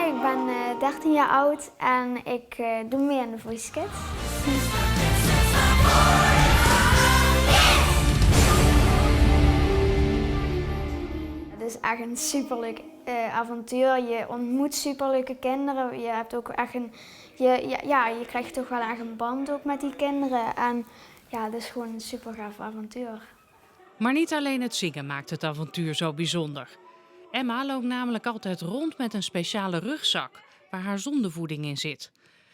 ik ben 13 jaar oud en ik doe mee aan de Voice Kids. Het is echt een superleuk avontuur. Je ontmoet superleuke kinderen. Je hebt ook echt je krijgt toch wel echt een band ook met die kinderen. En ja, het is gewoon een super gaaf avontuur. Maar niet alleen het zingen maakt het avontuur zo bijzonder. Emma loopt namelijk altijd rond met een speciale rugzak waar haar zondevoeding in zit.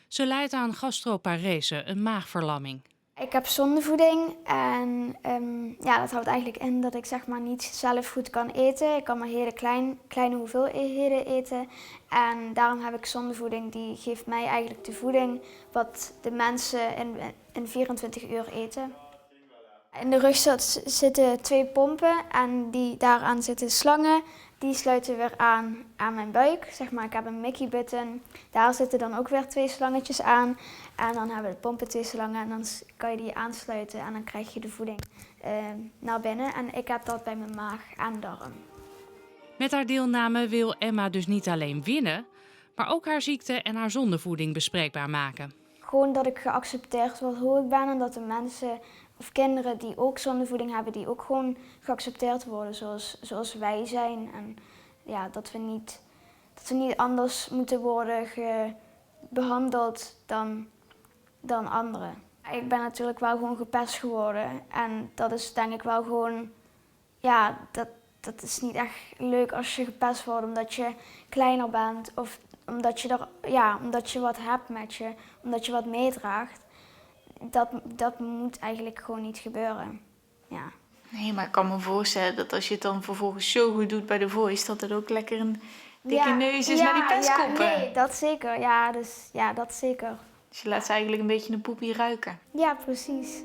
Ze lijdt aan gastroparese, een maagverlamming. Ik heb zondevoeding en dat houdt eigenlijk in dat ik zeg maar niet zelf goed kan eten. Ik kan maar hele kleine hoeveelheden eten. En daarom heb ik zondevoeding, die geeft mij eigenlijk de voeding wat de mensen in 24 uur eten. In de rugzak zitten 2 pompen en daaraan zitten slangen. Die sluiten weer aan mijn buik. Zeg maar, ik heb een Mickey button. Daar zitten dan ook weer 2 slangetjes aan. En dan hebben de pompen 2 slangen en dan kan je die aansluiten en dan krijg je de voeding naar binnen. En ik heb dat bij mijn maag en darm. Met haar deelname wil Emma dus niet alleen winnen, maar ook haar ziekte en haar zondevoeding bespreekbaar maken. Gewoon dat ik geaccepteerd word hoe ik ben en dat de mensen of kinderen die ook zondevoeding hebben, die ook gewoon geaccepteerd worden zoals wij zijn. En ja, dat we niet anders moeten worden behandeld dan anderen. Ik ben natuurlijk wel gewoon gepest geworden en dat is denk ik wel gewoon, ja, dat is niet echt leuk als je gepest wordt omdat je kleiner bent of omdat je wat hebt met je, omdat je wat meedraagt. Dat moet eigenlijk gewoon niet gebeuren. Ja. Nee, maar ik kan me voorstellen dat als je het dan vervolgens zo goed doet bij The Voice, dat het ook lekker een dikke neus is naar die pestkoppen. Ja, nee, dat zeker. Ja, dat zeker. Dus je laat ze eigenlijk een beetje een poepie ruiken. Ja, precies.